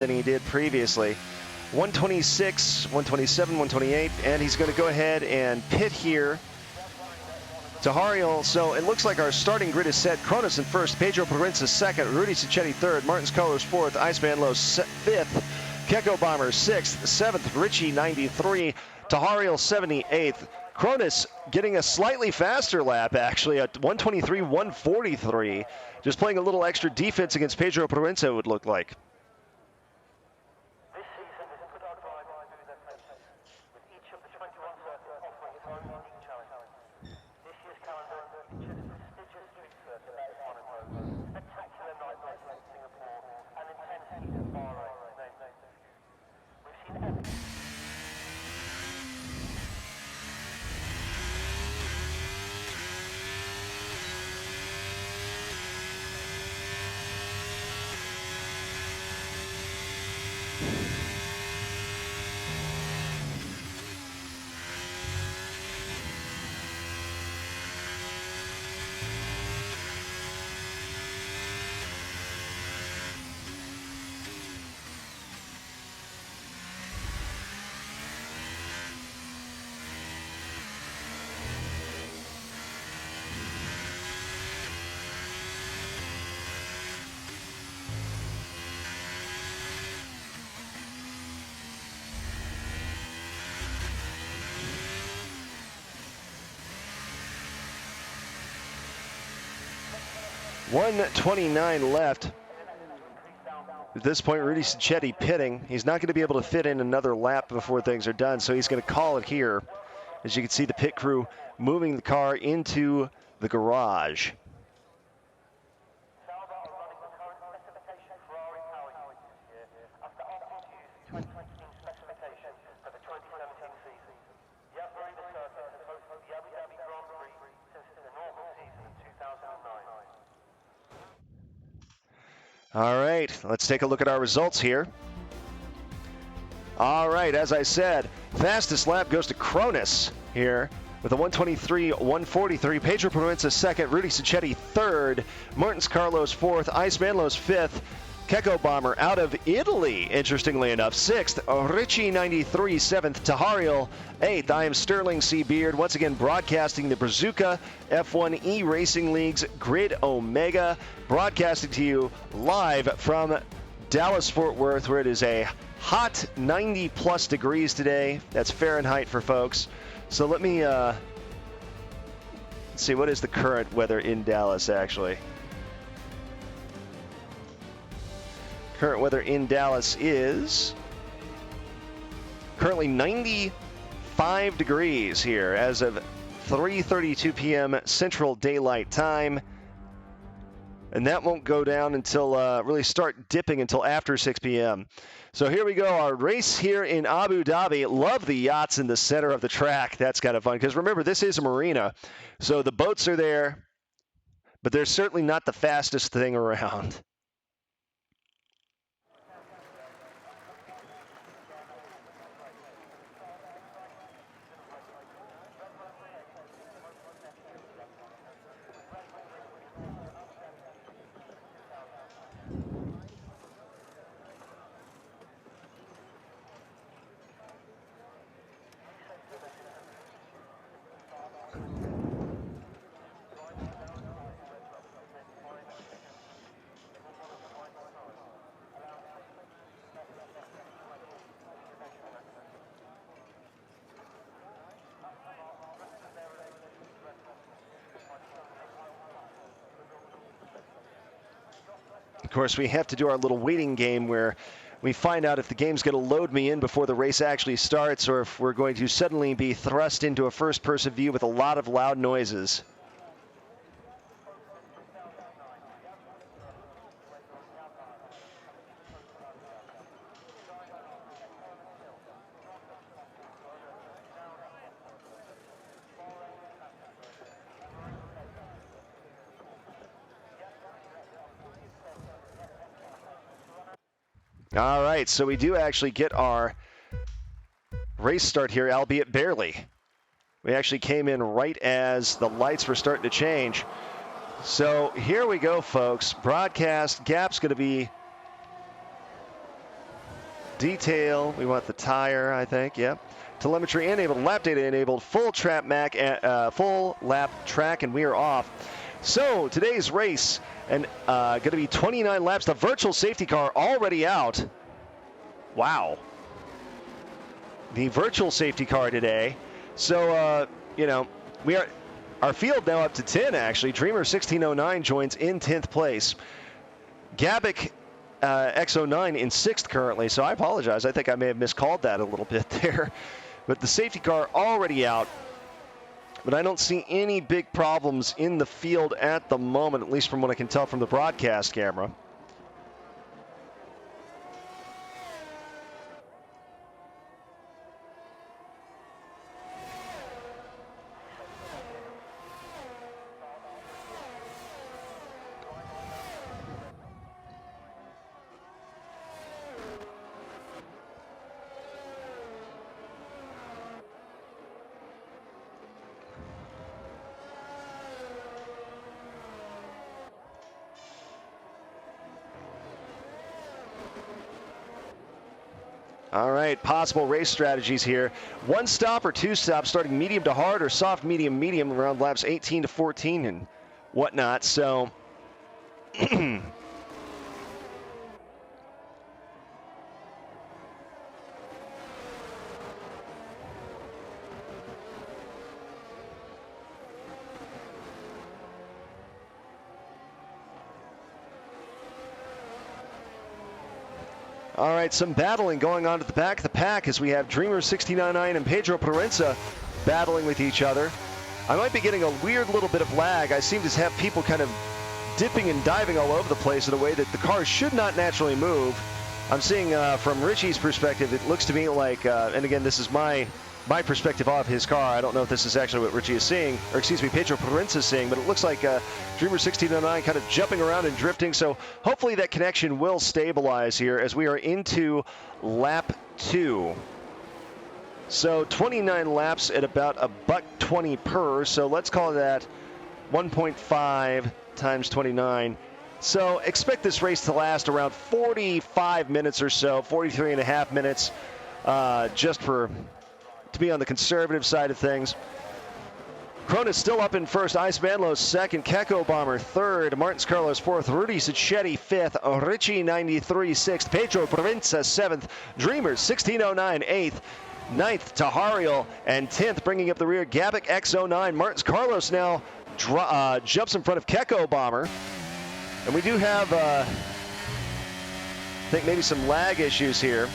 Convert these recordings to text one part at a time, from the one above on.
than he did previously. 126, 127, 128, and he's going to go ahead and pit here. Tahariel, so it looks like our starting grid is set. Cronus in first, Pedro Proença second, Rudy Cicchetti third, Martins Carlos fourth, Iceman Los fifth, Keko Bomber sixth, seventh, Richie 93, Tahariel 78th. Cronus getting a slightly faster lap, actually, at 123, 143. Just playing a little extra defense against Pedro Proença, it would look like. .129 left. At this point, Rudy Cicchetti pitting. He's not going to be able to fit in another lap before things are done, so he's going to call it here. As you can see, the pit crew moving the car into the garage. All right, let's take a look at our results here. All right, as I said, fastest lap goes to Cronus here with a 123, 143. Pedro Proença second, Rudy Cicchetti third, Martins Carlos fourth, Iceman Los fifth, Keko Bomber out of Italy, interestingly enough, sixth, Richie 93 seventh, Tahariel eighth. I am Sterling C. Beard, once again broadcasting the Brazuka F1 E-Racing League's Grid Omega, broadcasting to you live from Dallas-Fort Worth, where it is a hot 90-plus degrees today. That's Fahrenheit for folks. So let me let's see, what is the current weather in Dallas, actually? Current weather in Dallas is currently 95 degrees here as of 3:32 p.m. Central Daylight Time. And that won't go down until really start dipping until after 6 p.m. So here we go, our race here in Abu Dhabi. Love the yachts in the center of the track. That's kind of fun because remember, this is a marina. So the boats are there, but they're certainly not the fastest thing around. Of course, we have to do our little waiting game where we find out if the game's going to load me in before the race actually starts or if we're going to suddenly be thrust into a first-person view with a lot of loud noises. All right, so we do actually get our race start here, albeit barely. We actually came in right as the lights were starting to change. So here we go, folks. Broadcast gap's going to be Detail, we want the tire, I think, yep. Telemetry enabled, lap data enabled, full lap track, and we are off. So today's race, and going to be 29 laps. The virtual safety car already out. Wow. The virtual safety car today. So, you know, our field now up to 10, actually. Dreamer 1609 joins in 10th place. Gabic X09 in 6th currently, so I apologize. I think I may have miscalled that a little bit there. But the safety car already out. But I don't see any big problems in the field at the moment, at least from what I can tell from the broadcast camera. All right, possible race strategies here. One stop or two stops, starting medium to hard or soft, medium, medium around laps 18 to 14 and whatnot. So, all right, some battling going on at the back of the pack as we have Dreamer 1609 and Pedro Proenza battling with each other. I might be getting a weird little bit of lag. I seem to have people kind of dipping and diving all over the place in a way that the car should not naturally move. I'm seeing from Richie's perspective, it looks to me like, and again, this is my perspective of his car. I don't know if this is actually what Richie is seeing, or excuse me, Pedro Proenza is seeing, but it looks like Dreamer 1609 kind of jumping around and drifting. So hopefully that connection will stabilize here as we are into lap 2. So 29 laps at about $1.20 per. So let's call that 1.5 times 29. So expect this race to last around 45 minutes or so, 43 and a half minutes, just to be on the conservative side of things. Cronus still up in first, Ice Manlow second, Keko Bomber third, Martins Carlos fourth, Rudy Sacchetti fifth, Richie 93 sixth, Pedro Proenza seventh, Dreamers 1609 eighth, ninth Tahariel, and 10th bringing up the rear Gabic X09. Martins Carlos now jumps in front of Keko Bomber. And we do have, I think maybe some lag issues here.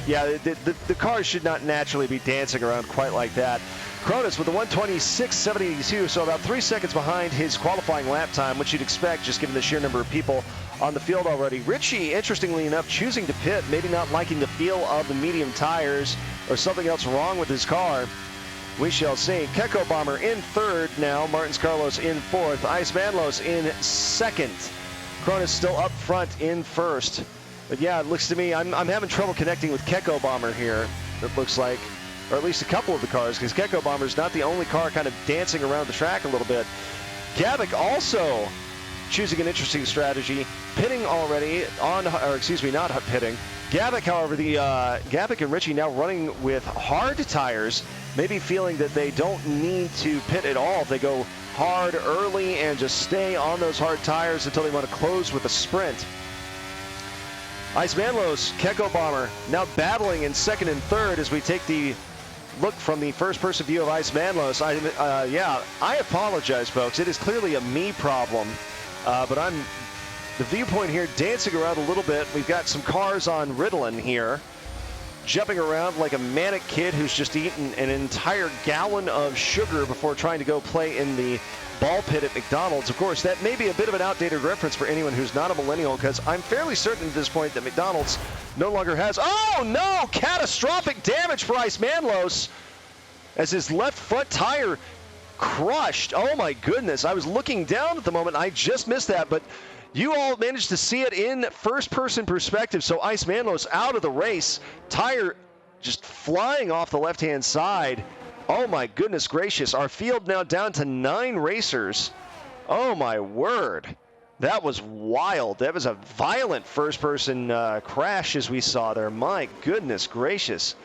Yeah, the cars should not naturally be dancing around quite like that. Cronus with a 126.72, so about 3 seconds behind his qualifying lap time, which you'd expect just given the sheer number of people on the field already. Richie, interestingly enough, choosing to pit, maybe not liking the feel of the medium tires or something else wrong with his car. We shall see. Keko Bomber in third now, Martins Carlos in fourth, Ice Manlos in second. Cronus still up front in first. But yeah, it looks to me, I'm having trouble connecting with Keko Bomber here, it looks like. Or at least a couple of the cars, because Keko Bomber is not the only car kind of dancing around the track a little bit. Gabic also choosing an interesting strategy, pitting already on, or excuse me, not pitting. Gabic, however, Gabic and Richie now running with hard tires, maybe feeling that they don't need to pit at all if they go hard early and just stay on those hard tires until they want to close with a sprint. Ice Manlos, Keko Bomber now battling in second and third as we take the look from the first-person view of Ice Manlos. I apologize, folks. It is clearly a me problem, but I'm the viewpoint here dancing around a little bit. We've got some cars on Ritalin here, jumping around like a manic kid who's just eaten an entire gallon of sugar before trying to go play in the ball pit at McDonald's. Of course, that may be a bit of an outdated reference for anyone who's not a millennial, because I'm fairly certain at this point that McDonald's no longer has... Oh, no! Catastrophic damage for Ice Manlos as his left front tire crushed. Oh, my goodness. I was looking down at the moment. I just missed that, but you all managed to see it in first-person perspective. So Ice Manlos out of the race. Tire just flying off the left-hand side. Oh, my goodness gracious. Our field now down to 9 racers. Oh, my word. That was wild. That was a violent first-person crash as we saw there. My goodness gracious.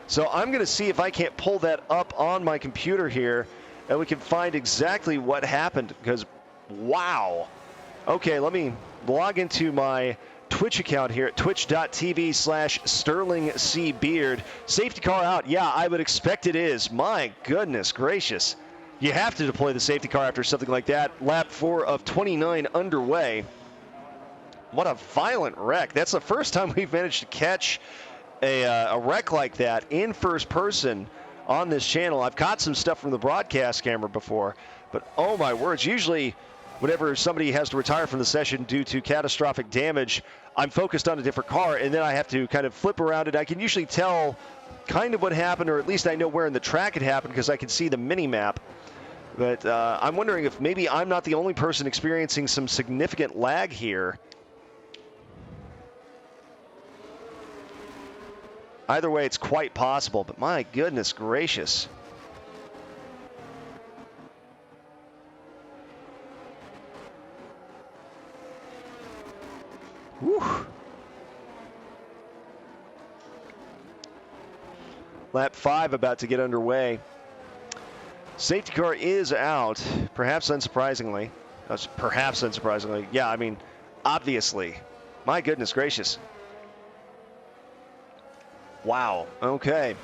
So I'm going to see if I can't pull that up on my computer here and we can find exactly what happened because, wow. Okay, let me log into my Twitch account here at twitch.tv/SterlingCBeard. Safety car out. Yeah, I would expect it is. My goodness gracious. You have to deploy the safety car after something like that. Lap 4 of 29 underway. What a violent wreck. That's the first time we've managed to catch a wreck like that in first person on this channel. I've caught some stuff from the broadcast camera before, but oh my words, usually whenever somebody has to retire from the session due to catastrophic damage, I'm focused on a different car, and then I have to kind of flip around it. I can usually tell kind of what happened, or at least I know where in the track it happened because I can see the mini-map. But I'm wondering if maybe I'm not the only person experiencing some significant lag here. Either way, it's quite possible, but my goodness gracious. Whew. Lap 5 about to get underway. Safety car is out, perhaps unsurprisingly. Yeah, I mean, obviously. My goodness gracious. Wow. Okay.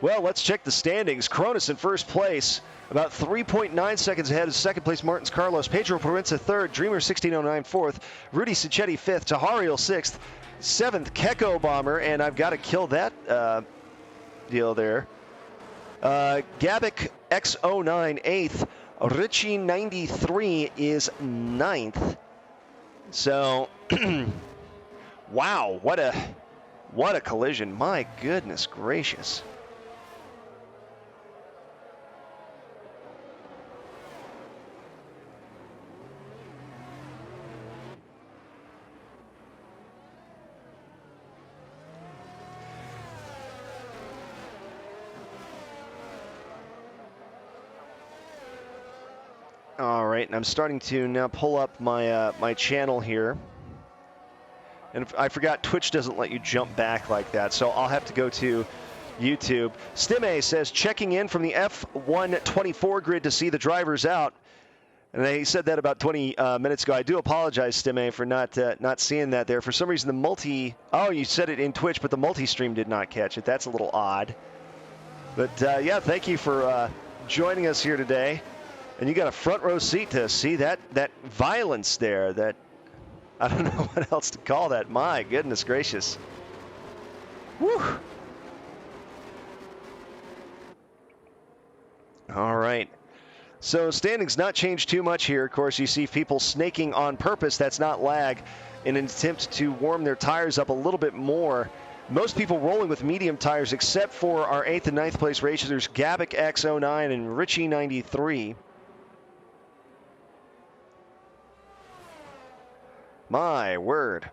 Well, let's check the standings. Cronus in first place, about 3.9 seconds ahead of second place Martins Carlos. Pedro Proenza third. Dreamer 1609 fourth. Rudy Sicchetti fifth. Tahariel sixth. Seventh, Keko Bomber, and I've got to kill that deal there. Gabic X09 eighth. Richie 93 is ninth. So, wow, what a collision. My goodness gracious. All right, and I'm starting to now pull up my my channel here. And I forgot Twitch doesn't let you jump back like that, so I'll have to go to YouTube. Stimme says, checking in from the F124 grid to see the drivers out. And he said that about 20 minutes ago. I do apologize, Stimme, for not seeing that there. For some reason, the multi... Oh, you said it in Twitch, but the multi-stream did not catch it. That's a little odd. But, yeah, thank you for joining us here today. And you got a front row seat to see that violence there, that... I don't know what else to call that. My goodness gracious. Whew. All right. So standings not changed too much here. Of course, you see people snaking on purpose. That's not lag, in an attempt to warm their tires up a little bit more. Most people rolling with medium tires except for our 8th and 9th place racers, Gabic X09 and Richie 93. My word.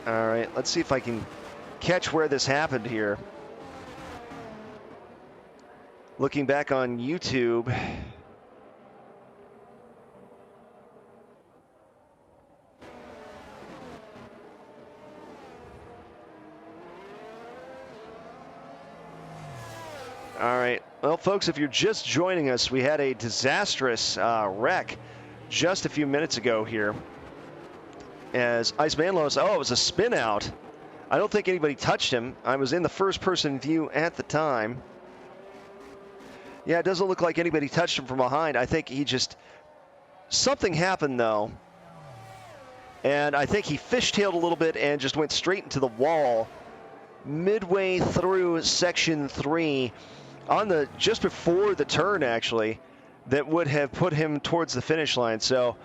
All right, let's see if I can catch where this happened here. Looking back on YouTube. All right. Well, folks, if you're just joining us, we had a disastrous wreck just a few minutes ago here. As Ice Manlos, it was a spin out. I don't think anybody touched him. I was in the first-person view at the time. Yeah, it doesn't look like anybody touched him from behind. I think he just... Something happened, though. And I think he fishtailed a little bit and just went straight into the wall midway through Section 3. Just before the turn, actually, that would have put him towards the finish line. So,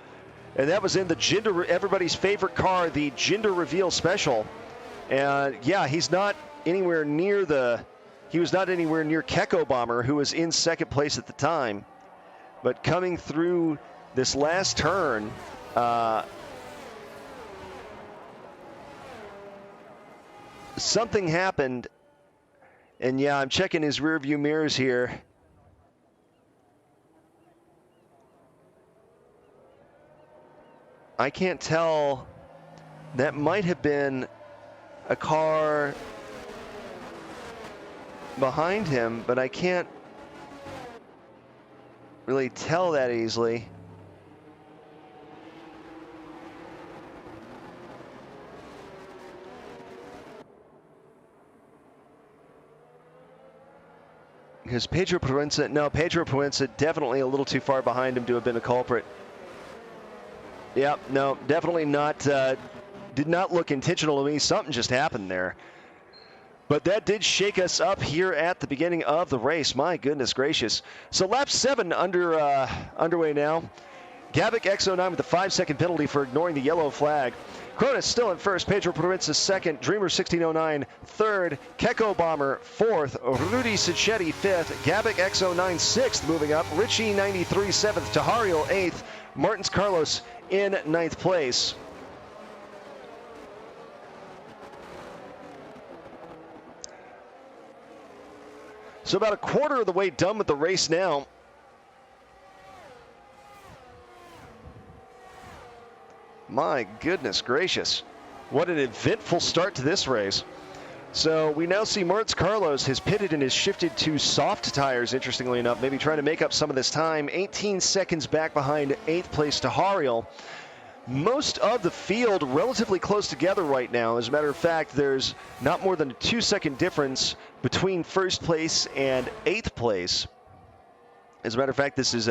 and that was in the everybody's favorite car, the Gender Reveal Special. And yeah, he was not anywhere near Keko Bomber, who was in second place at the time. But coming through this last turn, something happened. And yeah, I'm checking his rear view mirrors here. I can't tell. That might have been a car behind him, but I can't really tell that easily. Because Pedro Proenza definitely a little too far behind him to have been a culprit. Yep, no, definitely not, did not look intentional to me. Something just happened there. But that did shake us up here at the beginning of the race. My goodness gracious. So lap 7 underway now. Gavic X09 with a 5-second penalty for ignoring the yellow flag. Cronus still in first, Pedro Proenza second, Dreamer 1609 third, Keko Bomber fourth, Rudy Sicchetti fifth, Gavic X09 sixth moving up, Richie 93 seventh, Tahariel eighth, Martins Carlos in ninth place. So about a quarter of the way done with the race now. My goodness gracious. What an eventful start to this race. So we now see Martins Carlos has pitted and has shifted to soft tires, interestingly enough, maybe trying to make up some of this time. 18 seconds back behind 8th place Tahariel. Most of the field relatively close together right now. As a matter of fact, there's not more than a 2-second difference between first place and 8th place. As a matter of fact, this is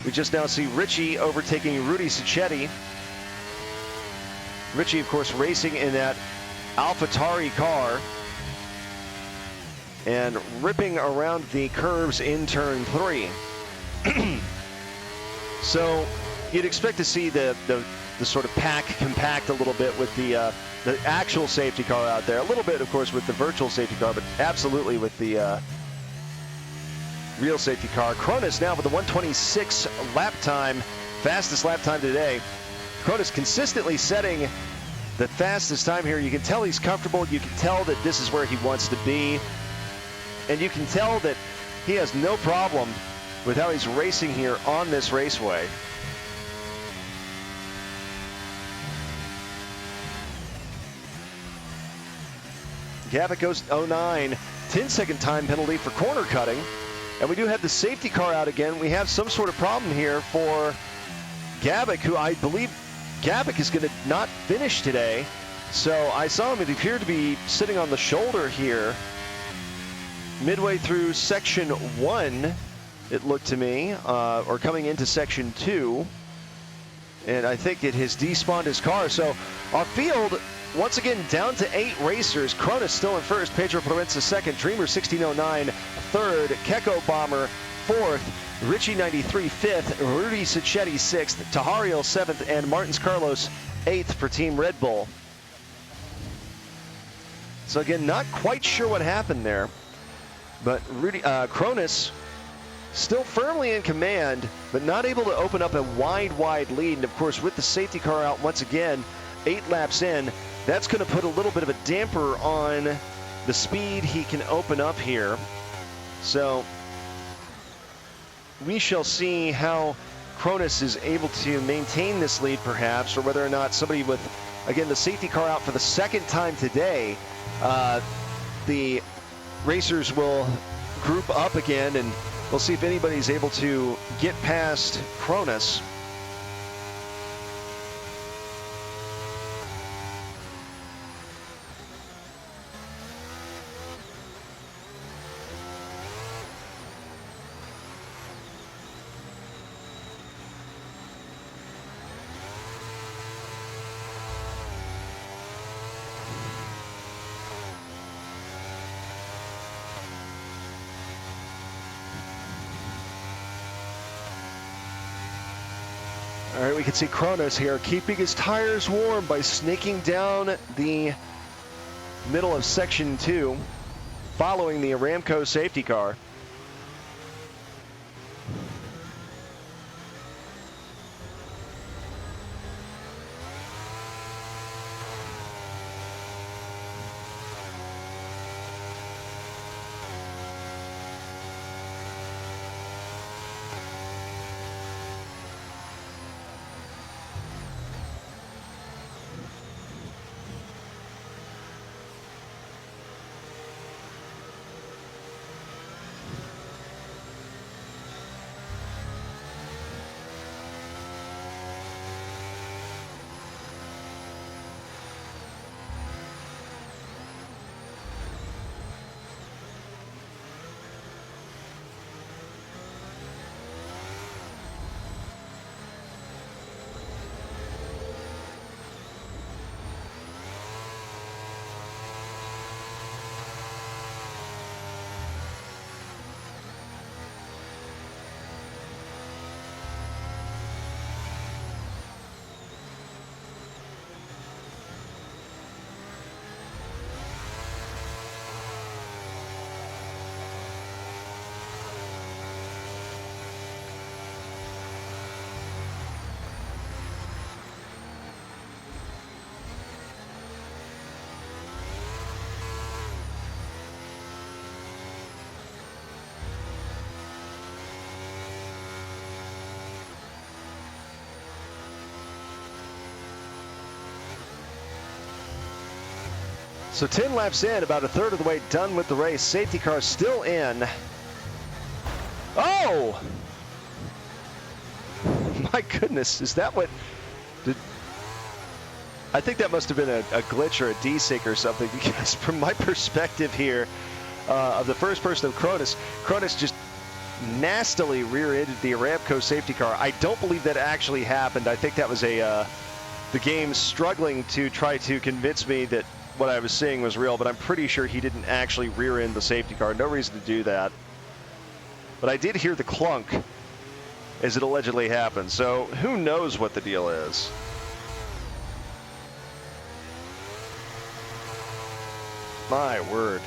we just now see Richie overtaking Rudy Sicchetti. Richie, of course, racing in that AlphaTauri car and ripping around the curves in turn 3. So you'd expect to see the sort of pack compact a little bit with the actual safety car out there. A little bit, of course, with the virtual safety car, but absolutely with the real safety car. Cronus now with a 1:26 lap time, fastest lap time today. Cronus consistently setting the fastest time here. You can tell he's comfortable. You can tell that this is where he wants to be. And you can tell that he has no problem with how he's racing here on this raceway. Gavic goes 09, 10-second time penalty for corner cutting. And we do have the safety car out again. We have some sort of problem here for Gavic, who I believe Gavic is going to not finish today. So I saw him, it appeared to be sitting on the shoulder here midway through section 1, it looked to me, or coming into section 2. And I think it has despawned his car. So our field, once again, down to 8 racers. Cronus still in first, Pedro Proenza second, Dreamer 1609 third, Keko Bomber fourth, Richie 93 fifth, Rudy Sicchetti sixth, Tahariel seventh, and Martins Carlos eighth for Team Red Bull. So again, not quite sure what happened there, but Cronus still firmly in command, but not able to open up a wide lead. And of course, with the safety car out once again, 8 laps in, that's going to put a little bit of a damper on the speed he can open up here. So we shall see how Cronus is able to maintain this lead perhaps, or whether or not somebody with, again, the safety car out for the second time today, the racers will group up again, and we'll see if anybody's able to get past Cronus. All right, we can see Cronus here keeping his tires warm by snaking down the middle of section 2, following the Aramco safety car. So 10 laps in, about a third of the way done with the race. Safety car still in. Oh! My goodness, is that what... I think that must have been a glitch or a desync or something, because from my perspective here, of the first person of Cronus just nastily rear-ended the Aramco safety car. I don't believe that actually happened. I think that was the game struggling to try to convince me that what I was seeing was real, but I'm pretty sure he didn't actually rear-end the safety car. No reason to do that. But I did hear the clunk as it allegedly happened, so who knows what the deal is. My word.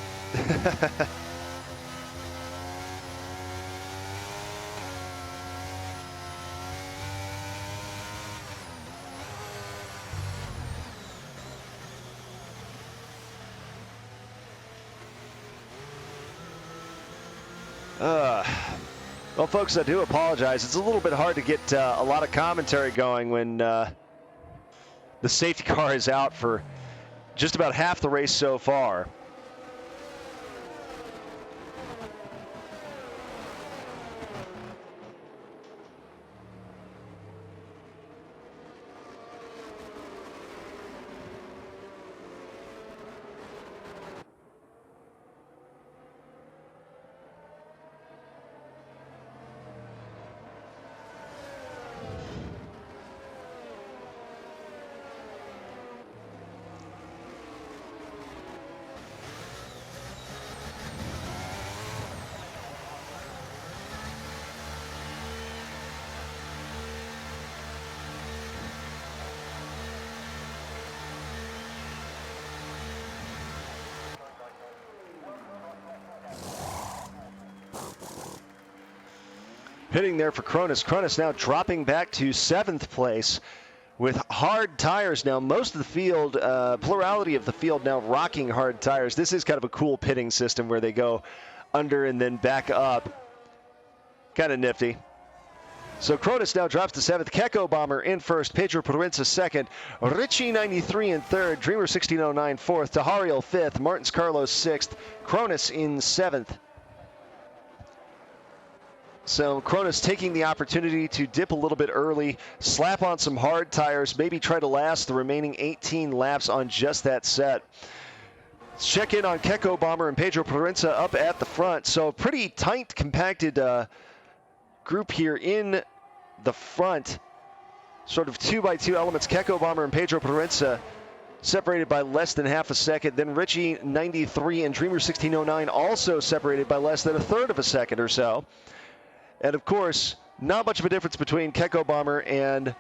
Well, folks, I do apologize. It's a little bit hard to get a lot of commentary going when the safety car is out for just about half the race so far. Pitting there for Cronus. Cronus now dropping back to 7th place with hard tires now. Most of the field, plurality of the field now rocking hard tires. This is kind of a cool pitting system where they go under and then back up. Kind of nifty. So Cronus now drops to 7th. Keko Bomber in 1st. Pedro Proenza 2nd. Richie 93 in 3rd. Dreamer 1609 4th. Tahariel 5th. Martins Carlos 6th. Cronus in 7th. So Cronus taking the opportunity to dip a little bit early, slap on some hard tires, maybe try to last the remaining 18 laps on just that set. Let's check in on Keko Bomber and Pedro Proenza up at the front. So a pretty tight, compacted group here in the front. Sort of 2x2 elements. Keko Bomber and Pedro Proenza separated by less than half a second. Then Richie 93 and Dreamer 1609 also separated by less than a third of a second or so. And of course, not much of a difference between Keko Bomber and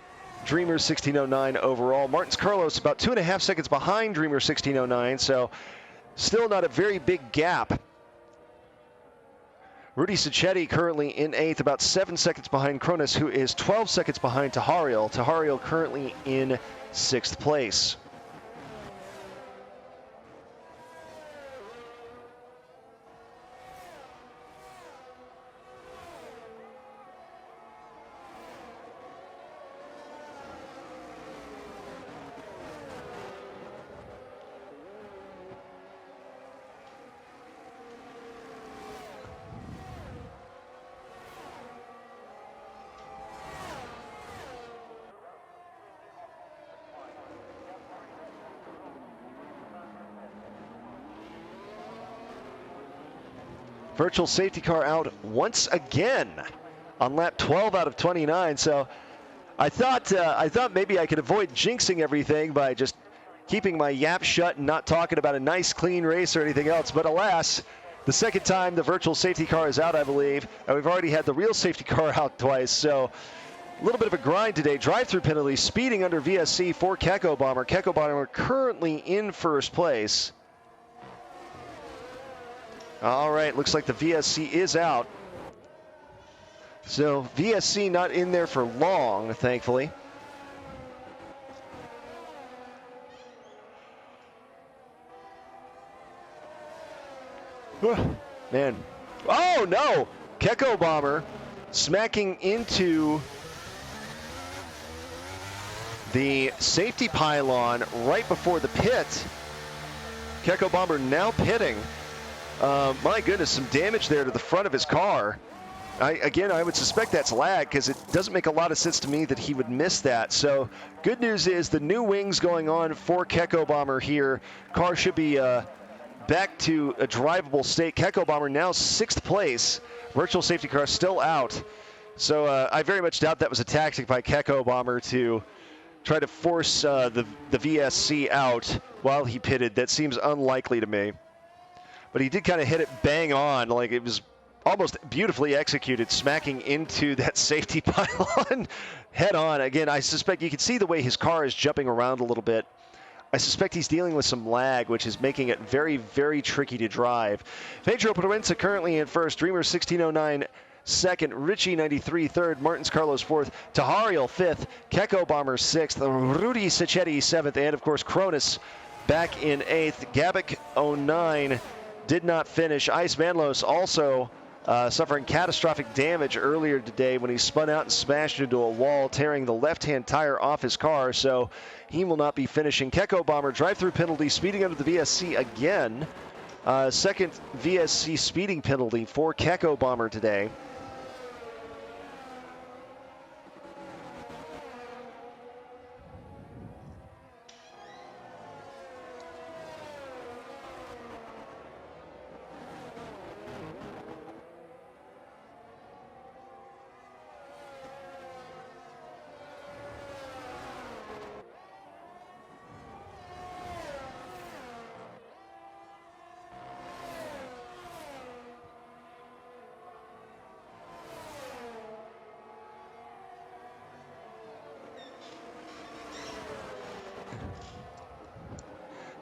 Dreamer 1609 overall. Martins Carlos about 2.5 seconds behind Dreamer 1609, so still not a very big gap. Rudy Sacchetti currently in 8th, about 7 seconds behind Cronus, who is 12 seconds behind Tahariel. Tahariel currently in 6th place. Virtual safety car out once again on lap 12 out of 29. So I thought maybe I could avoid jinxing everything by just keeping my yap shut and not talking about a nice clean race or anything else. But alas, the second time the virtual safety car is out, I believe, and we've already had the real safety car out twice. So a little bit of a grind today. Drive-through penalty, speeding under VSC for Keko Bomber. Keko Bomber currently in 1st place. All right, looks like the VSC is out. So VSC not in there for long, thankfully. Man. Oh, no! Keko Bomber smacking into the safety pylon right before the pit. Keko Bomber now pitting. My goodness, some damage there to the front of his car. I would suspect that's lag because it doesn't make a lot of sense to me that he would miss that. So good news is the new wings going on for Keko Bomber here. Car should be back to a drivable state. Keko Bomber now 6th place. Virtual safety car still out. So I very much doubt that was a tactic by Keko Bomber to try to force the VSC out while he pitted. That seems unlikely to me. But he did kind of hit it bang on, like it was almost beautifully executed, smacking into that safety pylon head on. Again, I suspect you can see the way his car is jumping around a little bit. I suspect he's dealing with some lag, which is making it very, very tricky to drive. Pedro Proenza currently in first, Dreamer 1609 second, Richie 93 third, Martins Carlos fourth, Tahariel fifth, Keko Bomber sixth, Rudy Sacchetti seventh, and of course Cronus back in eighth. Gabic 09 did not finish. Ice Manlos also suffering catastrophic damage earlier today when he spun out and smashed into a wall, tearing the left-hand tire off his car, so he will not be finishing. Keko Bomber drive-through penalty, speeding under the VSC again. Second VSC speeding penalty for Keko Bomber today.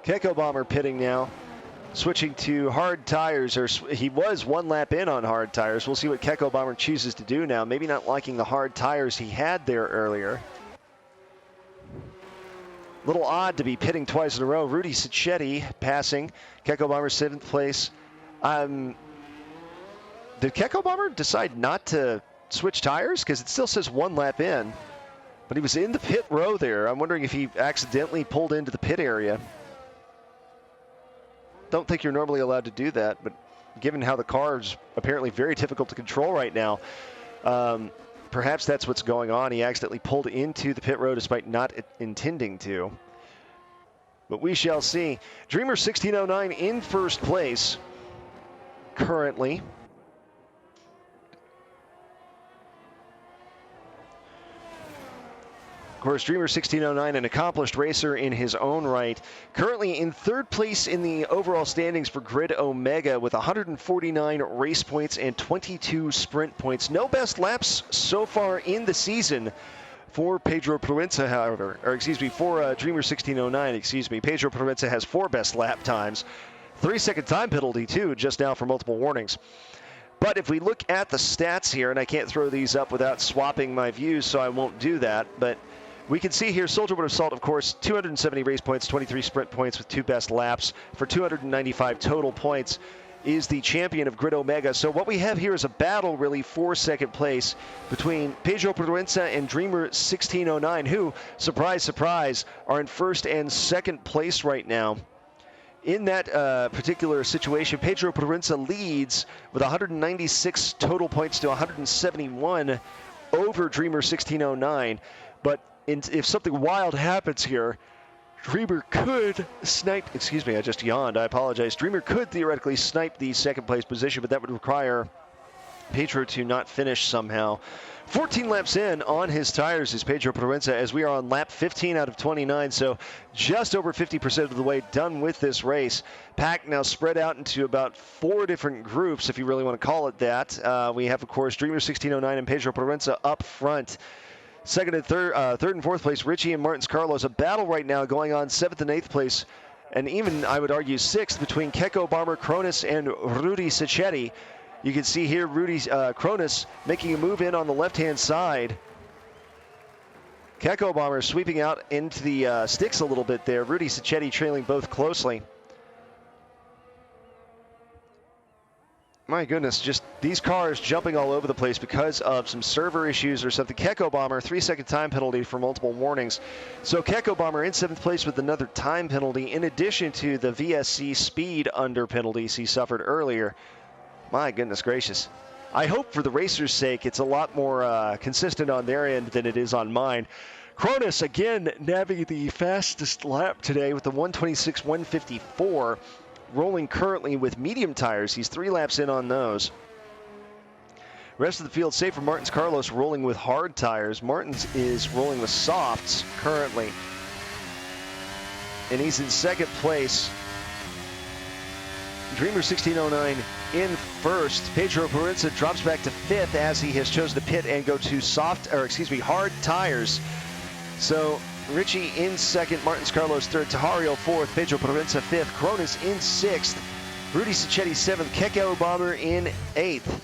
Keko Bomber pitting now, switching to hard tires, or he was 1 lap in on hard tires. We'll see what Keko Bomber chooses to do now. Maybe not liking the hard tires he had there earlier. Little odd to be pitting twice in a row. Rudy Sacchetti passing. Keko Bomber 7th place. Did Keko Bomber decide not to switch tires? Because it still says 1 lap in. But he was in the pit row there. I'm wondering if he accidentally pulled into the pit area. Don't think you're normally allowed to do that, but given how the car is apparently very difficult to control right now, perhaps that's what's going on. He accidentally pulled into the pit row despite not intending to. But we shall see. Dreamer 1609 in first place currently. Of course, Dreamer 1609, an accomplished racer in his own right, currently in third place in the overall standings for Grid Omega with 149 race points and 22 sprint points. No best laps so far in the season for Pedro Proenza, however, or excuse me, for Dreamer 1609, excuse me. Pedro Proenza has 4 best lap times, 3-second time penalty too, just now for multiple warnings. But if we look at the stats here, and I can't throw these up without swapping my views, so I won't do that, but we can see here Soldier Wood of Salt, of course, 270 race points, 23 sprint points with 2 best laps for 295 total points, is the champion of Grid Omega. So what we have here is a battle, really, for second place between Pedro Proenza and Dreamer 1609, who, surprise, surprise, are in first and second place right now. In that particular situation, Pedro Proenza leads with 196 total points to 171 over Dreamer 1609. But if something wild happens here, Dreamer could snipe, excuse me, I just yawned, I apologize. Dreamer could theoretically snipe the second place position, but that would require Pedro to not finish somehow. 14 laps in on his tires is Pedro Proenza, as we are on lap 15 out of 29, so just over 50% of the way done with this race. Pack now spread out into about 4 different groups, if you really want to call it that. We have, of course, Dreamer 1609 and Pedro Proenza up front. Second and third and fourth place, Richie and Martins Carlos. A battle right now going on 7th and 8th place, and even, I would argue, 6th between Keko Bomber, Cronus, and Rudy Sacchetti. You can see here Rudy Cronus making a move in on the left-hand side. Keko Bomber sweeping out into the sticks a little bit there. Rudy Sacchetti trailing both closely. My goodness, just these cars jumping all over the place because of some server issues or something. Keko Bomber, 3-second time penalty for multiple warnings. So Keko Bomber in 7th place with another time penalty, in addition to the VSC speed under penalties he suffered earlier. My goodness gracious. I hope for the racers' sake it's a lot more consistent on their end than it is on mine. Cronus, again, nabbing the fastest lap today with the 126.154. Rolling currently with medium tires. He's 3 laps in on those. Rest of the field safe for Martins Carlos, rolling with hard tires. Martins is rolling with softs currently. And he's in 2nd place. Dreamer 1609 in 1st. Pedro Parenza drops back to 5th as he has chosen to pit and go to hard tires. So Richie in 2nd, Martins Carlos 3rd, Tahario 4th, Pedro Parenza 5th, Cronus in 6th, Rudy Sacchetti 7th, Keko Bomber in 8th.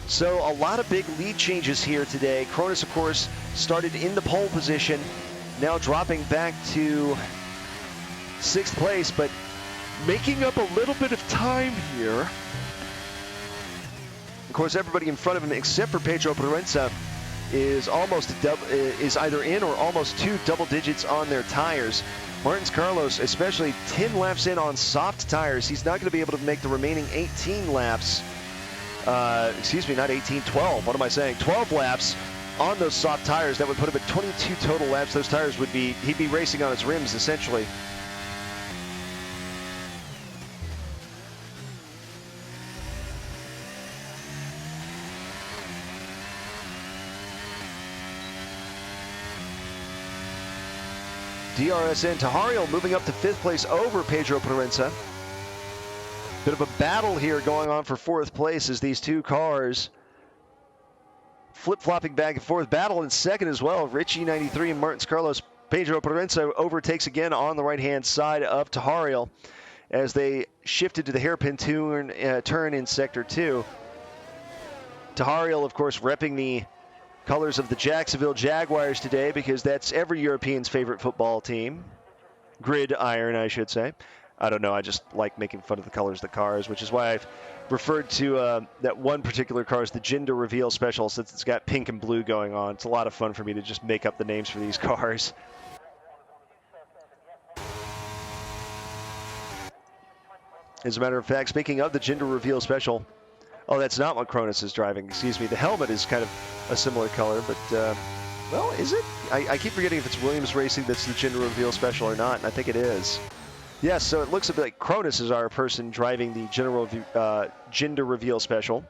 So a lot of big lead changes here today. Cronus, of course, started in the pole position, now dropping back to 6th place, but making up a little bit of time here. Of course, everybody in front of him, except for Pedro Parenza, is either in or almost 2 double digits on their tires. Martins Carlos, especially 10 laps in on soft tires, he's not going to be able to make the remaining 18 laps. Excuse me, not 18, 12. What am I saying? 12 laps on those soft tires. That would put him at 22 total laps. Those tires would be, he'd be racing on his rims essentially. DRSN Tahario moving up to 5th place over Pedro Parenza. Bit of a battle here going on for 4th place as these two cars flip-flopping back and forth. Battle in 2nd as well. Richie 93 and Martins Carlos. Pedro Parenza overtakes again on the right-hand side of Tahario as they shifted to the hairpin turn in Sector 2. Tahario, of course, repping the colors of the Jacksonville Jaguars today because that's every European's favorite football team. Gridiron, I should say. I don't know, I just like making fun of the colors of the cars, which is why I've referred to that one particular car as the gender reveal special, since it's got pink and blue going on. It's a lot of fun for me to just make up the names for these cars. As a matter of fact, speaking of the gender reveal special, oh, that's not what Cronus is driving, excuse me. The helmet is kind of a similar color, but, well, is it? I keep forgetting if it's Williams Racing that's the gender reveal special or not, and I think it is. Yes, so it looks a bit like Cronus is our person driving the gender reveal special.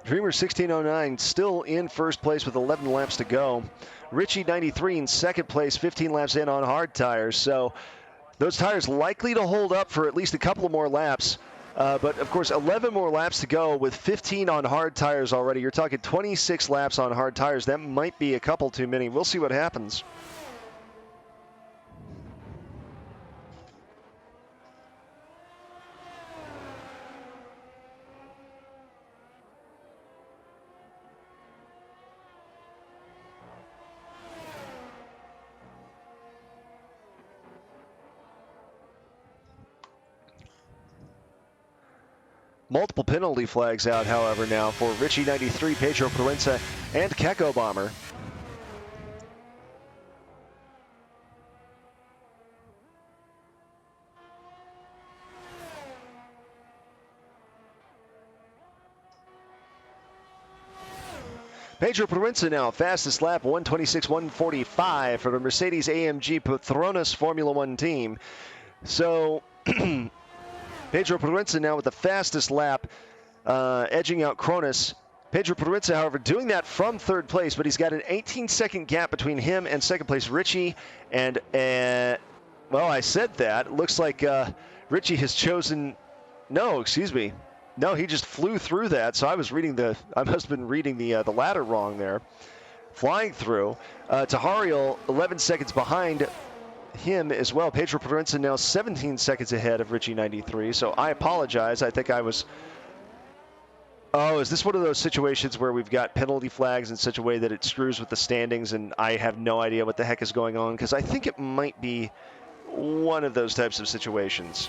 Dreamer 1609 still in 1st place with 11 laps to go. Richie 93 in 2nd place, 15 laps in on hard tires. So those tires likely to hold up for at least a couple of more laps. But of course, 11 more laps to go with 15 on hard tires already. You're talking 26 laps on hard tires. That might be a couple too many. We'll see what happens. Multiple penalty flags out, however, now for Richie 93, Pedro Parenza, and Keko Bomber. Pedro Parenza now, fastest lap, 126.145 for the Mercedes-AMG Petronas Formula One team. So Pedro Parenza now with the fastest lap, edging out Cronus. Pedro Parenza, however, doing that from 3rd place, but he's got an 18-second gap between him and 2nd place Richie. And, well, I said that. It looks like Richie has chosen, no, excuse me. No, he just flew through that, so I must have been reading the ladder wrong there. Flying through. Tahario, 11 seconds behind him as well. Pedro Proenza now 17 seconds ahead of Richie 93. So I apologize. I think I was... Oh, is this one of those situations where we've got penalty flags in such a way that it screws with the standings and I have no idea what the heck is going on? Because I think it might be one of those types of situations.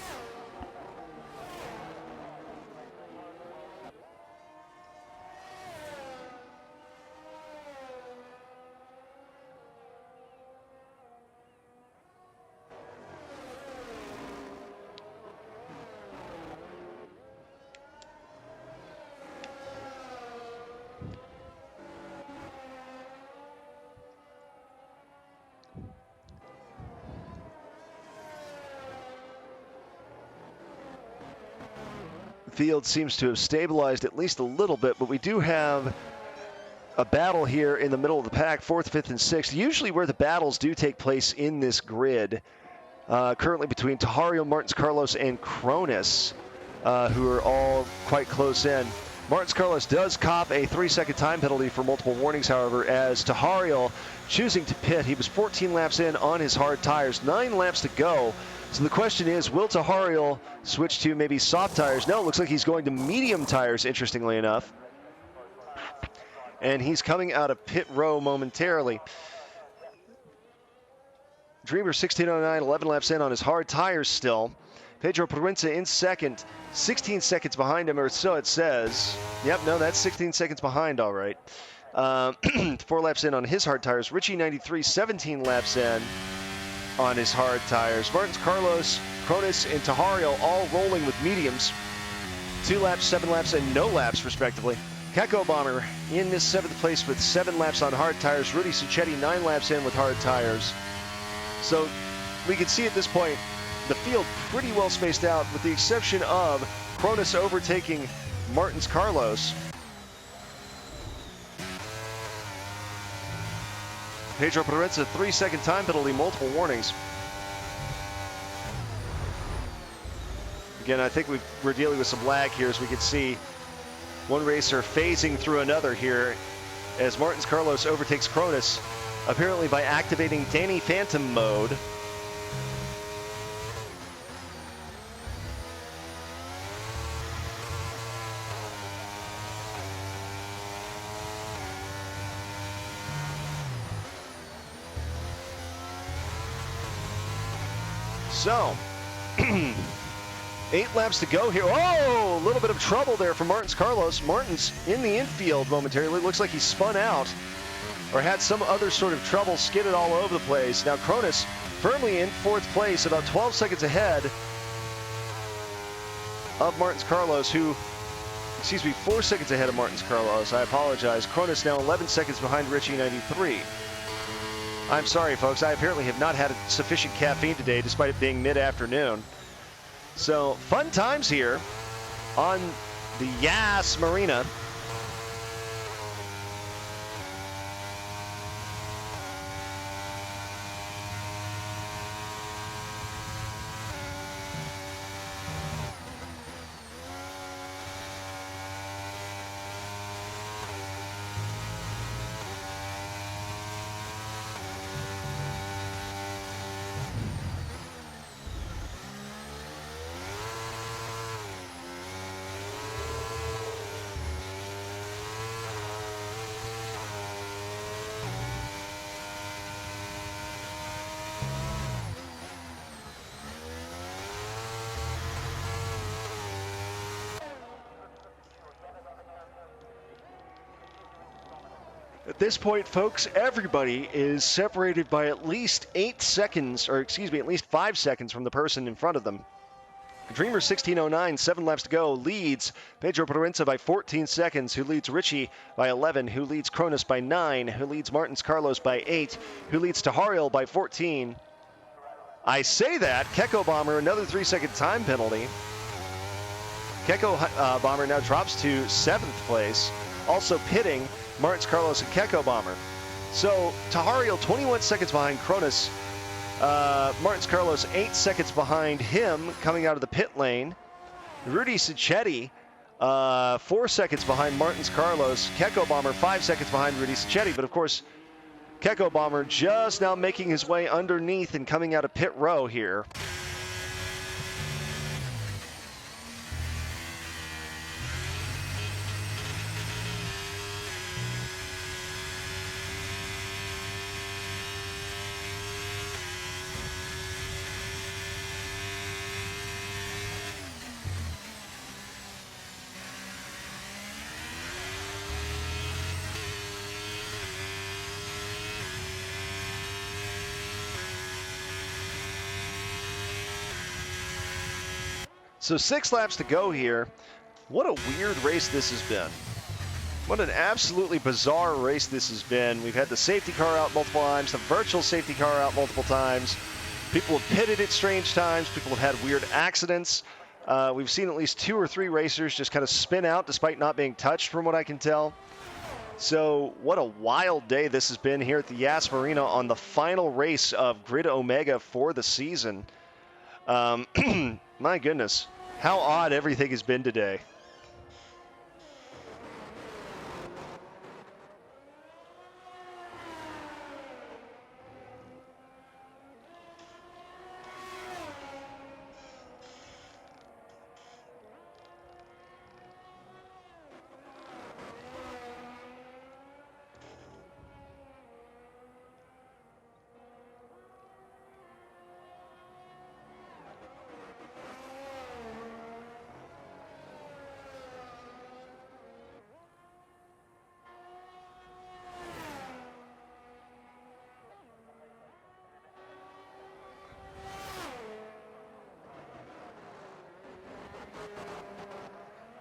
Field seems to have stabilized at least a little bit, but we do have a battle here in the middle of the pack, 4th, 5th, and 6th. Usually where the battles do take place in this grid, currently between Tahario, Martins Carlos, and Cronus, who are all quite close in. Martins Carlos does cop a 3-second time penalty for multiple warnings, however, as Tahario choosing to pit. He was 14 laps in on his hard tires, 9 laps to go. So the question is, will Tahario switch to maybe soft tires? No, it looks like he's going to medium tires, interestingly enough. And he's coming out of pit row momentarily. Dreamer 1609, 11 laps in on his hard tires still. Pedro Proenza in second, 16 seconds behind him, or so it says. Yep, no, that's 16 seconds behind, all right. 4 laps in on his hard tires. Richie 93, 17 laps in on his hard tires. Martins Carlos, Cronus, and Tahario all rolling with mediums. 2 laps, 7 laps, and no laps, respectively. Keko Bomber in this 7th place with 7 laps on hard tires. Rudy Sacchetti 9 laps in with hard tires. So we can see at this point the field pretty well spaced out, with the exception of Cronus overtaking Martins Carlos. Pedro Proenza, 3-second time penalty, multiple warnings. Again, I think we're dealing with some lag here, as we can see one racer phasing through another here as Martins Carlos overtakes Cronus, apparently by activating Danny Phantom mode. So, 8 laps to go here. Oh, a little bit of trouble there for Martins Carlos. Martins in the infield momentarily. Looks like he spun out or had some other sort of trouble, skidded all over the place. Now Cronus firmly in 4th place, about 12 seconds ahead of Martins Carlos, who, 4 seconds ahead of Martins Carlos. I apologize. Cronus now 11 seconds behind Richie 93. I'm sorry, folks. I apparently have not had sufficient caffeine today, despite it being mid-afternoon. So, fun times here on the Yas Marina. At this point, folks, everybody is separated by at least 8 seconds, or excuse me, at least 5 seconds from the person in front of them. Dreamer 1609, 7 laps to go, leads Pedro Proenza by 14 seconds, who leads Richie by 11, who leads Cronus by 9, who leads Martins Carlos by 8, who leads Tahario by 14. I say that, Keko Bomber, another 3-second time penalty. Keko Bomber now drops to 7th place, also pitting Martins Carlos and Keko Bomber. So Tahario 21 seconds behind Cronus. Martins Carlos 8 seconds behind him coming out of the pit lane. Rudy Sacchetti 4 seconds behind Martins Carlos. Keko Bomber 5 seconds behind Rudy Sacchetti. But of course, Keko Bomber just now making his way underneath and coming out of pit row here. So 6 laps to go here. What a weird race this has been. What an absolutely bizarre race this has been. We've had the safety car out multiple times, the virtual safety car out multiple times. People have pitted at strange times. People have had weird accidents. We've seen at least 2 or 3 racers just kind of spin out despite not being touched from what I can tell. So what a wild day this has been here at the Yas Marina on the final race of Grid Omega for the season. My goodness, how odd everything has been today.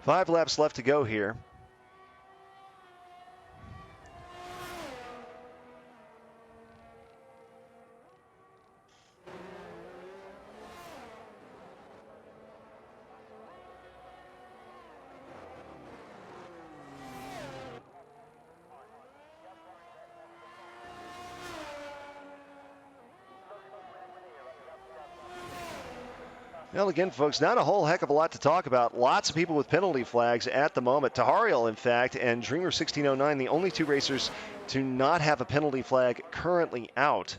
Five laps left to go here. Well, again, folks, not a whole heck of a lot to talk about. Lots of people with penalty flags at the moment. Tahariel, in fact, and Dreamer 1609, the only 2 racers to not have a penalty flag currently out.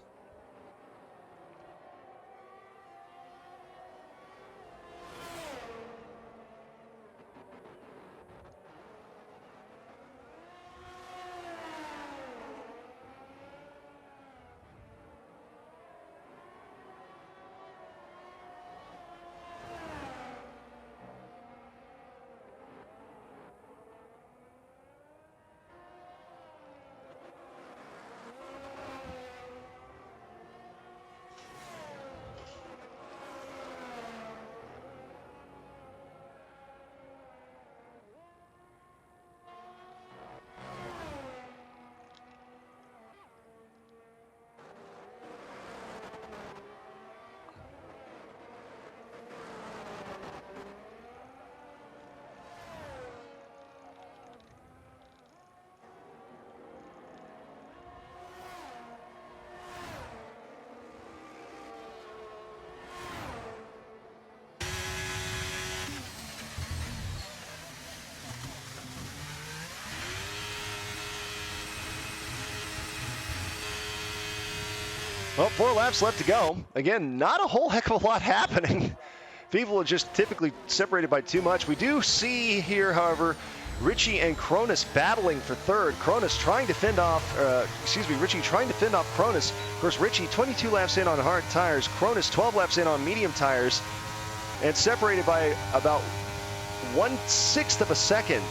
Well, 4 laps left to go. Again, not a whole heck of a lot happening. People are just typically separated by too much. We do see here, however, Richie and Cronus battling for third. Cronus trying to fend off, Richie trying to fend off Cronus. Of course, Richie 22 laps in on hard tires. Cronus 12 laps in on medium tires. And separated by about 1/6 of a second.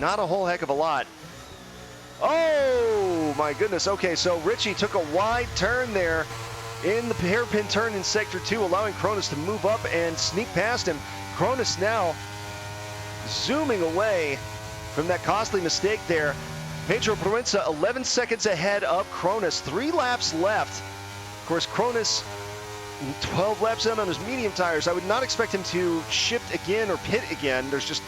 Not a whole heck of a lot. Oh, my goodness. Okay, so Richie took a wide turn there in the hairpin turn in Sector 2, allowing Cronus to move up and sneak past him. Cronus now zooming away from that costly mistake there. Pedro Proenza 11 seconds ahead of Cronus. 3 laps left. Of course, Cronus 12 laps in on his medium tires. I would not expect him to shift again or pit again. There's just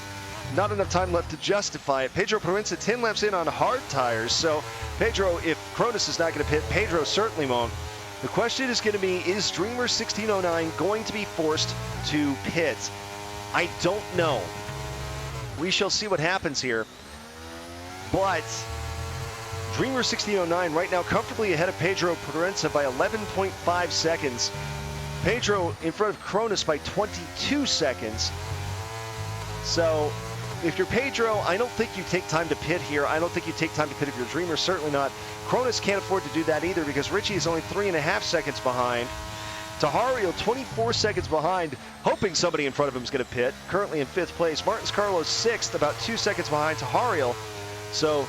not enough time left to justify it. Pedro Proenza 10 laps in on hard tires. So Pedro, if Cronus is not going to pit, Pedro certainly won't. The question is going to be, is Dreamer 1609 going to be forced to pit? I don't know. We shall see what happens here. But Dreamer 1609 right now comfortably ahead of Pedro Proenza by 11.5 seconds. Pedro in front of Cronus by 22 seconds. So if you're Pedro, I don't think you take time to pit here. I don't think you take time to pit if you're Dreamer, certainly not. Cronus can't afford to do that either because Richie is only 3.5 seconds behind. Tahario 24 seconds behind, hoping somebody in front of him is going to pit. Currently in 5th place. Martins Carlos 6th, about 2 seconds behind Tahario. So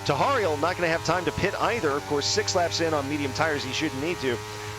Tahario not going to have time to pit either. Of course, 6 laps in on medium tires, he shouldn't need to.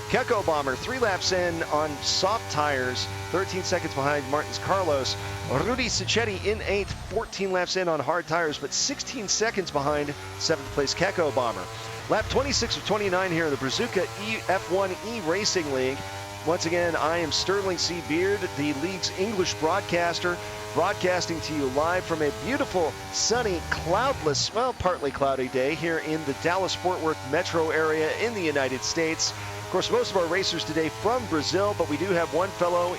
Keko Bomber 3 laps in on soft tires, 13 seconds behind Martins Carlos. Rudy Sacchetti in 8th, 14 laps in on hard tires, but 16 seconds behind 7th place Keko Bomber. Lap 26 of 29 here in the Brazuka F1E Racing League. Once again, I am Sterling C. Beard, the league's English broadcaster, broadcasting to you live from a beautiful, sunny, cloudless, well, partly cloudy day here in the Dallas-Fort Worth metro area in the United States. Of course, most of our racers today from Brazil, but we do have one fellow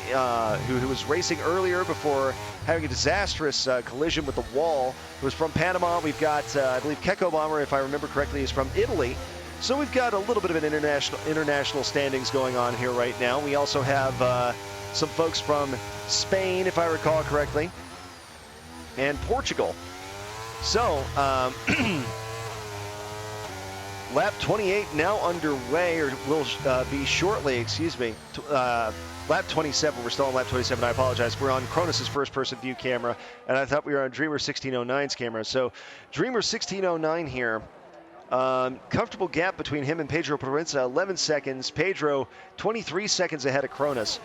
who was racing earlier before having a disastrous collision with the wall, who was from Panama. We've got, I believe, Keko Bomber, if I remember correctly, is from Italy. So we've got a little bit of an international standings going on here right now. We also have some folks from Spain, if I recall correctly, and Portugal. So, lap 28 now underway, or will be shortly, excuse me. Lap 27, we're still on lap 27, I apologize. We're on Cronus' first-person view camera, and I thought we were on Dreamer 1609's camera. So, Dreamer 1609 here. Comfortable gap between him and Pedro Proenza, 11 seconds. Pedro, 23 seconds ahead of Cronus.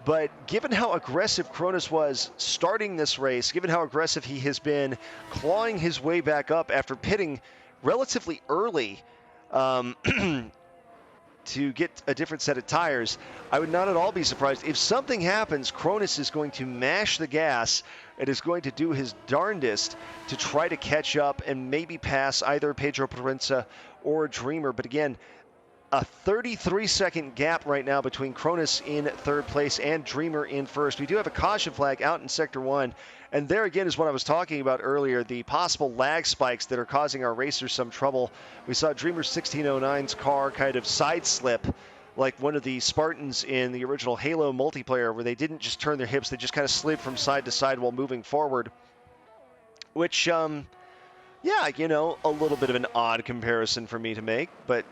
But given how aggressive Cronus was starting this race, given how aggressive he has been clawing his way back up after pitting relatively early to get a different set of tires, I would not at all be surprised. If something happens, Cronus is going to mash the gas and is going to do his darndest to try to catch up and maybe pass either Pedro Proenza or Dreamer. But again, a 33-second gap right now between Cronus in 3rd place and Dreamer in 1st. We do have a caution flag out in Sector 1. And there again is what I was talking about earlier, the possible lag spikes that are causing our racers some trouble. We saw Dreamer 1609's car kind of side slip like one of the Spartans in the original Halo multiplayer, where they didn't just turn their hips, they just kind of slid from side to side while moving forward. Which, yeah, you know, a little bit of an odd comparison for me to make, but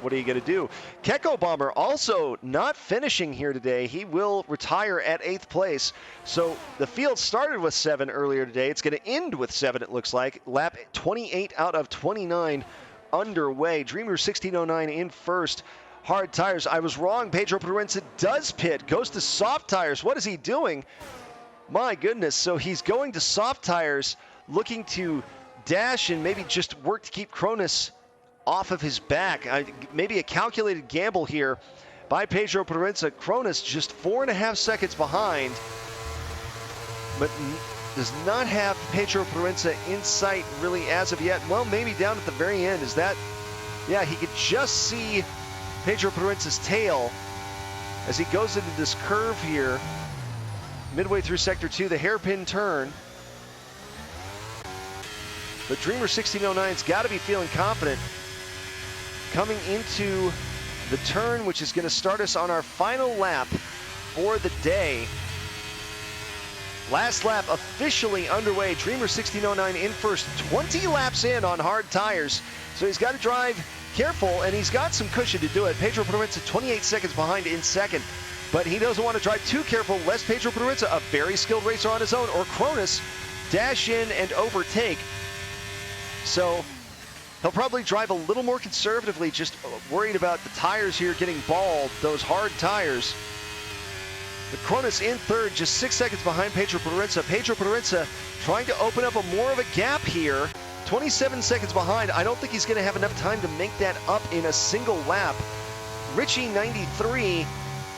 what are you going to do? Keko Bomber also not finishing here today. He will retire at 8th place. So the field started with 7 earlier today. It's going to end with 7, it looks like. Lap 28 out of 29 underway. Dreamer 1609 in 1st. Hard tires. I was wrong. Pedro Proenza does pit. Goes to soft tires. What is he doing? My goodness. So he's going to soft tires, looking to dash and maybe just work to keep Cronus off of his back. Maybe a calculated gamble here by Pedro Proenza. Cronus just 4.5 seconds behind, but does not have Pedro Proenza in sight really as of yet. Well, maybe down at the very end. Is that, yeah, he could just see Pedro Proenza's tail as he goes into this curve here midway through Sector 2, the hairpin turn. But Dreamer 1609's got to be feeling confident coming into the turn, which is going to start us on our final lap for the day. Last lap officially underway. Dreamer 1609 in 1st, 20 laps in on hard tires. So he's got to drive careful, and he's got some cushion to do it. Pedro Proenza 28 seconds behind in 2nd, but he doesn't want to drive too careful lest Pedro Proenza, a very skilled racer on his own, or Cronus, dash in and overtake. So he'll probably drive a little more conservatively, just worried about the tires here getting bald, those hard tires. But Cronus in 3rd, just 6 seconds behind Pedro Proenza. Pedro Proenza trying to open up more of a gap here. 27 seconds behind. I don't think he's going to have enough time to make that up in a single lap. Richie 93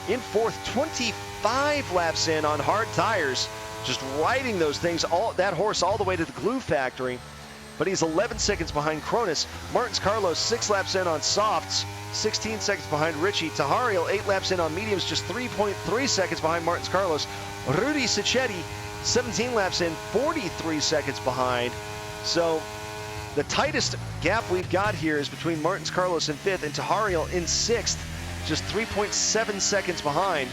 in 4th, 25 laps in on hard tires. Just riding those things, that horse all the way to the glue factory. But he's 11 seconds behind Cronus. Martins Carlos 6 laps in on softs, 16 seconds behind Richie. Tahario 8 laps in on mediums, just 3.3 seconds behind Martins Carlos. Rudy Sacchetti 17 laps in, 43 seconds behind. So The tightest gap we've got here is between Martins Carlos in 5th and Tahariel in 6th, just 3.7 seconds behind.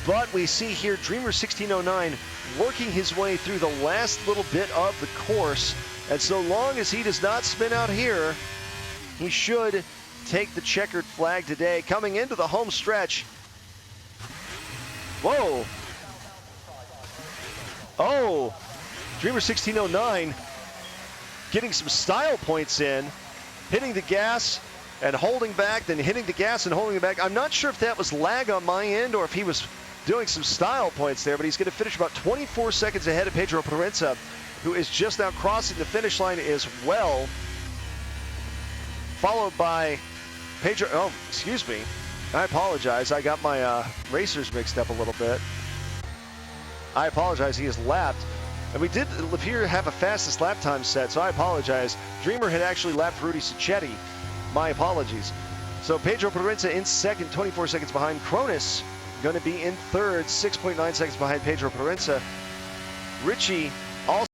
But we see here Dreamer 1609 working his way through the last little bit of the course. And so long as he does not spin out here, he should take the checkered flag today. Coming into the home stretch. Whoa. Oh, Dreamer 1609 getting some style points in, hitting the gas and holding back, then hitting the gas and holding it back. I'm not sure if that was lag on my end or if he was doing some style points there, but he's going to finish about 24 seconds ahead of Pedro Proenza, who is just now crossing the finish line as well. Followed by Pedro, oh, excuse me. I apologize. I got my racers mixed up a little bit. I apologize. He has lapped. And we did appear to have a fastest lap time set, so I apologize. Dreamer had actually lapped Rudy Sacchetti. My apologies. So Pedro Proenza in 2nd, 24 seconds behind. Cronus going to be in 3rd, 6.9 seconds behind Pedro Proenza. Richie also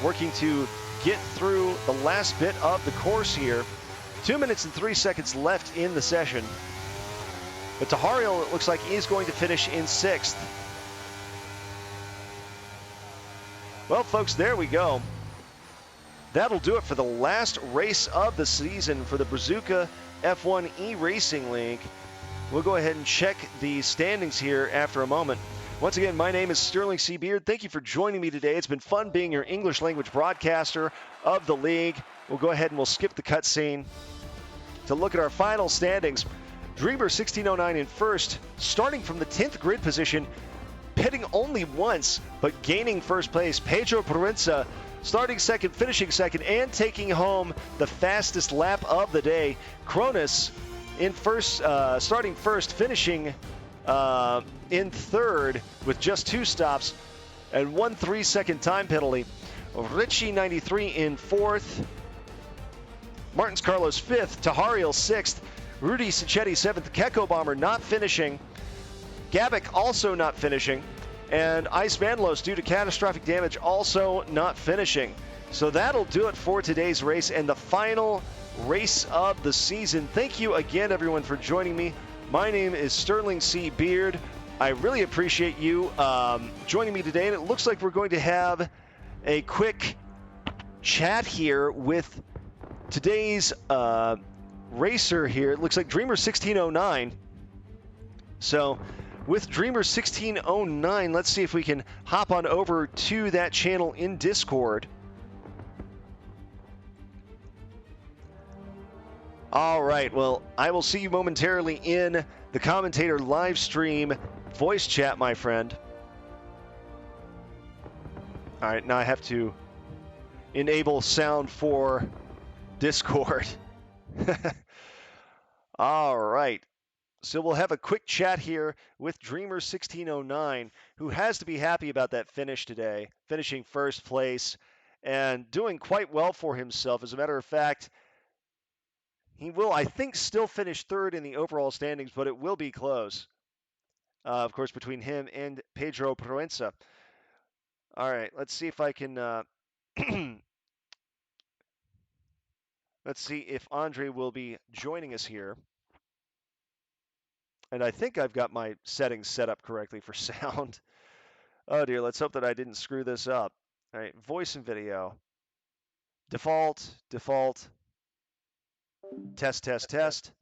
working to get through the last bit of the course here. 2 minutes and 3 seconds left in the session. But Tahariel, it looks like, is going to finish in 6th. Well, folks, there we go. That'll do it for the last race of the season for the Brazuka F1 E-Racing League. We'll go ahead and check the standings here after a moment. Once again, my name is Sterling C. Beard. Thank you for joining me today. It's been fun being your English language broadcaster of the league. We'll go ahead and we'll skip the cutscene to look at our final standings. Dreamer 1609 in 1st, starting from the 10th grid position, pitting only once, but gaining 1st place. Pedro Proenza starting 2nd, finishing 2nd, and taking home the fastest lap of the day. Cronus in 1st, starting 1st, finishing in 3rd with just 2 stops and 1 3-second time penalty. Richie 93 in 4th. Martins Carlos 5th. Tahariel 6th. Rudy Sacchetti 7th. Keko Bomber not finishing. Gabic also not finishing. And Ice Manlos, due to catastrophic damage, also not finishing. So that'll do it for today's race and the final race of the season. Thank you again, everyone, for joining me. My name is Sterling C. Beard. I really appreciate you joining me today. And it looks like we're going to have a quick chat here with today's racer here. It looks like Dreamer 1609. So with Dreamer 1609, let's see if we can hop on over to that channel in Discord. All right, well, I will see you momentarily in the commentator live stream voice chat, my friend. All right, now I have to enable sound for Discord. All right. So we'll have a quick chat here with Dreamer 1609, who has to be happy about that finish today, finishing 1st place and doing quite well for himself. As a matter of fact, he will, I think, still finish 3rd in the overall standings, but it will be close, of course, between him and Pedro Proenza. All right, let's see if I can let's see if Andre will be joining us here. And I think I've got my settings set up correctly for sound. Oh dear, let's hope that I didn't screw this up. All right, voice and video. Default. Test.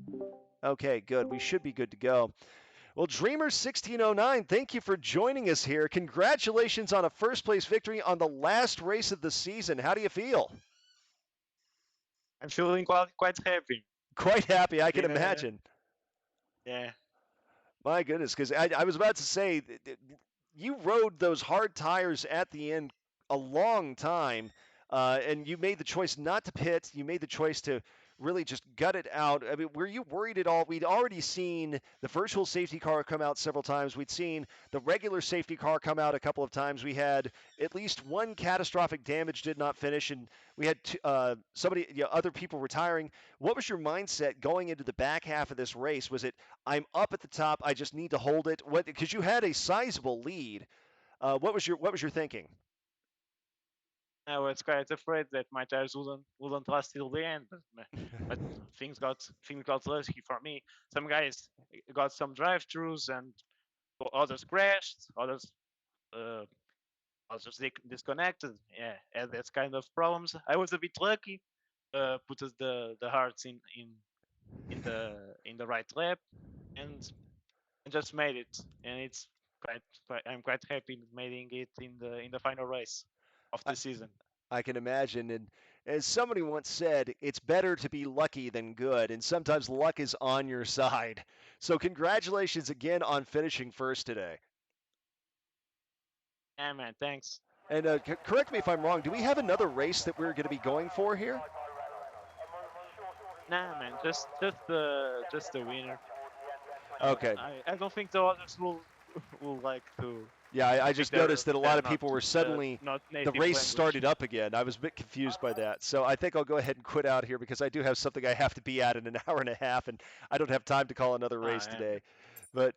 Okay, good. We should be good to go. Well, Dreamer 1609, thank you for joining us here. Congratulations on a 1st place victory on the last race of the season. How do you feel? I'm feeling quite happy. Quite happy, I can imagine. Yeah. My goodness, because I was about to say, you rode those hard tires at the end a long time, and you made the choice not to pit. You made the choice to really just gut it out. I mean, were you worried at all? We'd already seen the virtual safety car come out several times. We'd seen the regular safety car come out a couple of times. We had at least one catastrophic damage did not finish, and we had other people retiring. What was your mindset going into the back half of this race? Was it, I'm up at the top, I just need to hold it? What, because you had a sizable lead. What was your thinking? I was quite afraid that my tires wouldn't last till the end, but things got lucky for me. Some guys got some drive-throughs, and others crashed, uh, others disconnected. Yeah, and that's kind of problems. I was a bit lucky. Put us the hearts in the right lap, and just made it. And it's quite I'm quite happy making it in the final race of I, the season. I can imagine. And as somebody once said, it's better to be lucky than good, and sometimes luck is on your side. So congratulations again on finishing first today. Yeah, man. Thanks. And correct me if I'm wrong. Do we have another race that we're going to be going for here? Nah, man. Just the winner. Okay. I don't think the others will like to. Yeah, I I think just noticed that a lot they're of people were suddenly, not the native race language. started up again. I was a bit confused by that. So I think I'll go ahead and quit out here because I do have something I have to be at in an hour and a half, and I don't have time to call another race Yeah. today. But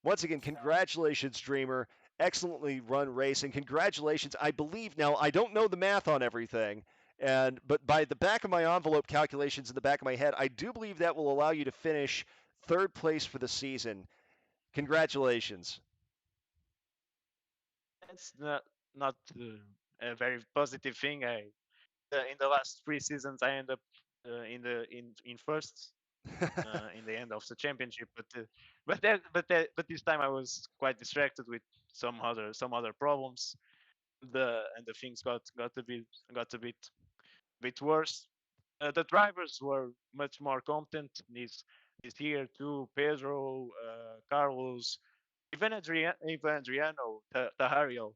once again, congratulations, Dreamer. Excellently run race, and congratulations. I believe now, I don't know the math on everything, but by the back of my envelope calculations in the back of my head, I do believe that will allow you to finish third place for the season. Congratulations. That's not a very positive thing. In the last 3 seasons, I end up in first in the end of the championship. But this time I was quite distracted with some other problems. The things got a bit worse. The drivers were much more competent this year too. Pedro, Carlos, even Adriano, Tahario,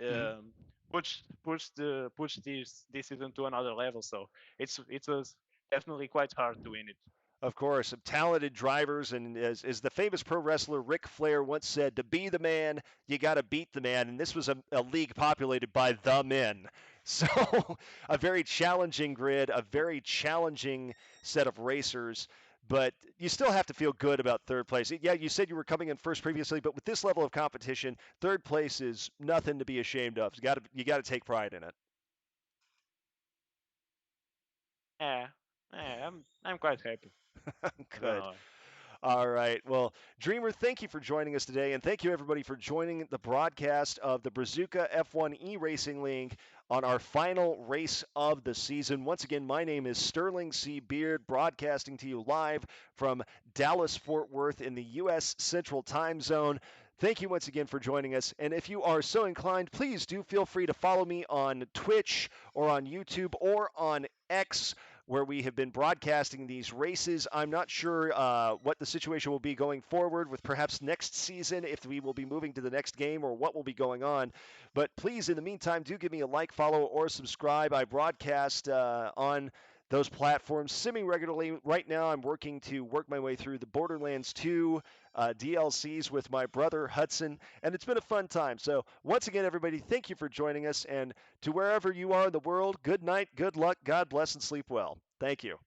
Mhm. um, pushed this season to another level. So it was definitely quite hard to win it. Of course, of talented drivers, and as the famous pro wrestler Ric Flair once said, to be the man, you got to beat the man. And this was a league populated by the men. So, a very challenging grid, a very challenging set of racers. But you still have to feel good about third place. Yeah, you said you were coming in first previously, but with this level of competition, third place is nothing to be ashamed of. You got to take pride in it. Yeah, yeah, I'm quite happy. Not gonna Good. lie. All right. Well, Dreamer, thank you for joining us today. And thank you, everybody, for joining the broadcast of the Brazuka F1 e Racing League on our final race of the season. Once again, my name is Sterling C. Beard, broadcasting to you live from Dallas, Fort Worth in the U.S. Central Time Zone. Thank you once again for joining us. And if you are so inclined, please do feel free to follow me on Twitch or on YouTube or on X, where we have been broadcasting these races. I'm not sure what the situation will be going forward with perhaps next season, if we will be moving to the next game or what will be going on. But please, in the meantime, do give me a like, follow, or subscribe. I broadcast on those platforms semi-regularly. Right now, I'm working to work my way through the Borderlands 2 DLCs with my brother Hudson, and it's been a fun time. So once again, everybody, thank you for joining us, and to wherever you are in the world, good night, good luck, God bless, and sleep well. Thank you.